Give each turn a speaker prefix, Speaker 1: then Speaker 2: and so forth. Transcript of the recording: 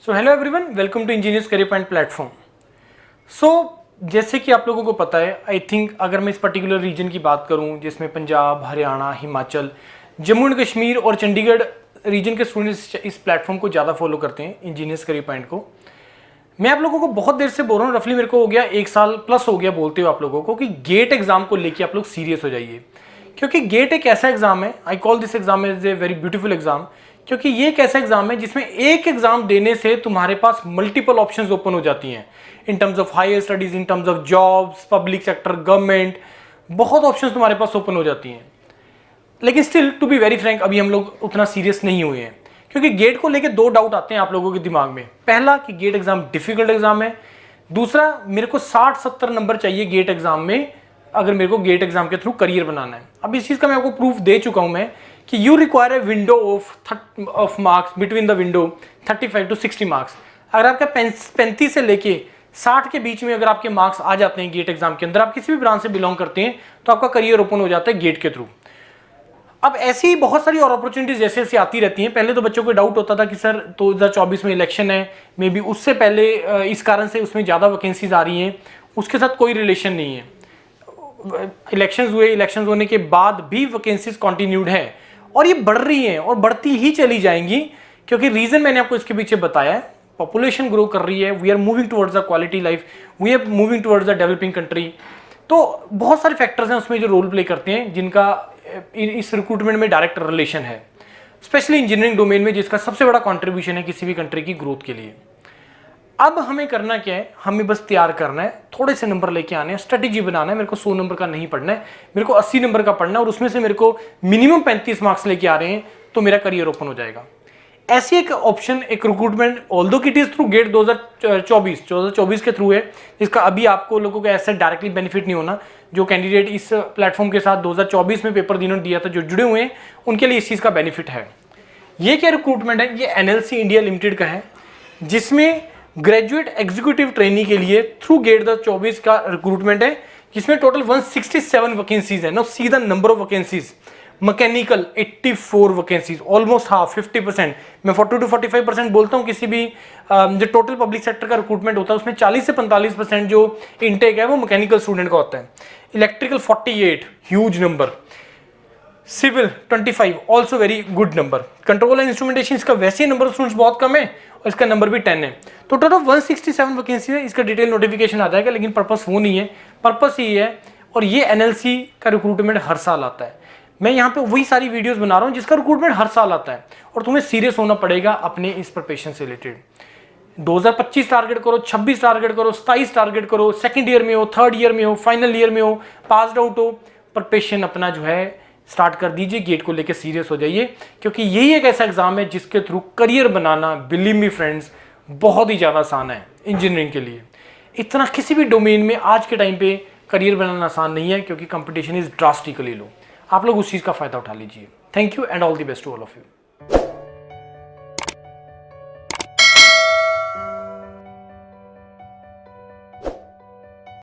Speaker 1: So hello everyone, welcome to engineers career point platform. So जैसे कि आप लोगों को पता है, आई थिंक अगर मैं इस पर्टिकुलर रीजन की बात करूं जिसमें पंजाब, हरियाणा, हिमाचल, जम्मू एंड कश्मीर और चंडीगढ़ रीजन के स्टूडेंट्स इस प्लेटफॉर्म को ज़्यादा फॉलो करते हैं, इंजीनियर्स करियर पॉइंट को। मैं आप लोगों को बहुत देर से बोल रहा हूँ, रफली मेरे को हो गया 1 साल प्लस हो गया बोलते हुए आप लोगों को कि गेट एग्जाम को लेके आप लोग सीरियस हो जाइए, क्योंकि गेट एक ऐसा एग्जाम है, I call this exam as a very beautiful exam, क्योंकि ये एक ऐसा एग्जाम है जिसमें एक एग्जाम देने से तुम्हारे पास मल्टीपल ऑप्शंस ओपन हो जाती हैं in terms of higher studies, in terms of jobs, public sector, government, बहुत ऑप्शंस तुम्हारे पास ओपन हो जाती हैं। लेकिन still to be very frank, अभी हम लोग उतना सीरियस नहीं हुए हैं, क्योंकि गेट को लेके 2 डाउट आते हैं आप लोगों के दिमाग में। पहला कि गेट एग्जाम डिफिकल्ट एग्जाम है, दूसरा मेरे को 60-70 नंबर चाहिए गेट एग्जाम में अगर मेरे को गेट एग्जाम के थ्रू करियर बनाना है। अब इस चीज़ का मैं आपको प्रूफ दे चुका हूं मैं कि you require a window of marks between the window 35 to 60 marks. अगर आपका 35 से लेके 60 के बीच में अगर आपके मार्क्स आ जाते हैं गेट एग्जाम के अंदर, आप किसी भी ब्रांच से बिलोंग करते हैं, तो आपका करियर ओपन हो जाता है गेट के थ्रू। अब ऐसी ही बहुत सारी और अपॉर्चुनिटीज जैसे जैसे आती रहती हैं। पहले तो बच्चों को डाउट होता था कि सर 2024 में इलेक्शन है, मे बी उससे पहले इस कारण से उसमें ज़्यादा वैकेंसीज आ रही हैं, उसके साथ कोई रिलेशन नहीं है। इलेक्शंस हुए, इलेक्शंस होने के बाद भी वैकेंसीज कंटिन्यूड है और ये बढ़ रही हैं और बढ़ती ही चली जाएंगी, क्योंकि रीजन मैंने आपको इसके पीछे बताया है। पॉपुलेशन ग्रो कर रही है, we are moving towards the quality life, we are moving towards the developing country. तो बहुत सारे फैक्टर्स हैं उसमें जो रोल प्ले करते हैं, जिनका इस रिक्रूटमेंट में डायरेक्ट रिलेशन है, स्पेशली इंजीनियरिंग डोमेन में, जिसका सबसे बड़ा कंट्रीब्यूशन है किसी भी कंट्री की ग्रोथ के लिए। अब हमें करना क्या है, हमें बस तैयार करना है, थोड़े से नंबर लेके आने हैं, स्ट्रेटेजी बनाना है। मेरे को 100 नंबर का नहीं पढ़ना है, मेरे को 80 नंबर का पढ़ना है, और उसमें से मेरे को मिनिमम 35 मार्क्स लेके आ रहे हैं, तो मेरा करियर ओपन हो जाएगा। ऐसी एक ऑप्शन, एक recruitment, although it is through GATE 2024 के थ्रू है, जिसका अभी आपको लोगों को ऐसे डायरेक्टली बेनिफिट नहीं होना। जो कैंडिडेट इस प्लेटफॉर्म के साथ 2024 में पेपर दिया था, जो जुड़े हुए हैं, उनके लिए इस चीज़ का बेनिफिट है। ये क्या रिक्रूटमेंट है, ये NLC इंडिया लिमिटेड का है, जिसमें ग्रेजुएट एग्जीक्यूटिव ट्रेनी के लिए थ्रू गेट 2024 का रिक्रूटमेंट है, जिसमें टोटल 167 वैकेंसीज है। No see the number of vacancies. Mechanical 84 vacancies, almost half, 50%। मैं 40 to 45% बोलता हूँ। किसी भी जो टोटल पब्लिक सेक्टर का रिक्रूटमेंट होता है उसमें 40 से 45% जो इनटेक है वो मैकेनिकल स्टूडेंट का होता है। Electrical 48, huge number. Civil 25, also very good number. Control and instrumentation, इसका वैसे नंबर ऑफ स्टूडेंट्स बहुत कम है और इसका नंबर भी 10 है। तो टोटल 167 वैकेंसी है। इसका डिटेल नोटिफिकेशन आ जाएगा, लेकिन पर्पस वो नहीं है, पर्पस ही है। और ये NLC का रिक्रूटमेंट हर साल आता है। मैं यहाँ पे वही सारी वीडियोस बना रहा हूँ जिसका रिक्रूटमेंट हर साल आता है, और तुम्हें सीरियस होना पड़ेगा अपने इस प्रिपरेशन से रिलेटेड। 2025 टारगेट करो, 26 टारगेट करो, 27 टारगेट करो, सेकंड ईयर में हो, थर्ड ईयर में हो, फाइनल ईयर में हो, पास आउट हो, प्रिपरेशन अपना जो है स्टार्ट कर दीजिए। गेट को लेकर सीरियस हो जाइए, क्योंकि यही एक ऐसा एग्जाम है जिसके थ्रू करियर बनाना, बिलीव मी फ्रेंड्स, बहुत ही ज़्यादा आसान है इंजीनियरिंग के लिए। इतना किसी भी डोमेन में आज के टाइम पे करियर बनाना आसान नहीं है, क्योंकि कंपटीशन इज ड्रास्टिकली लो। आप लोग उस चीज़ का फायदा उठा लीजिए। Thank you and all the best to all of you.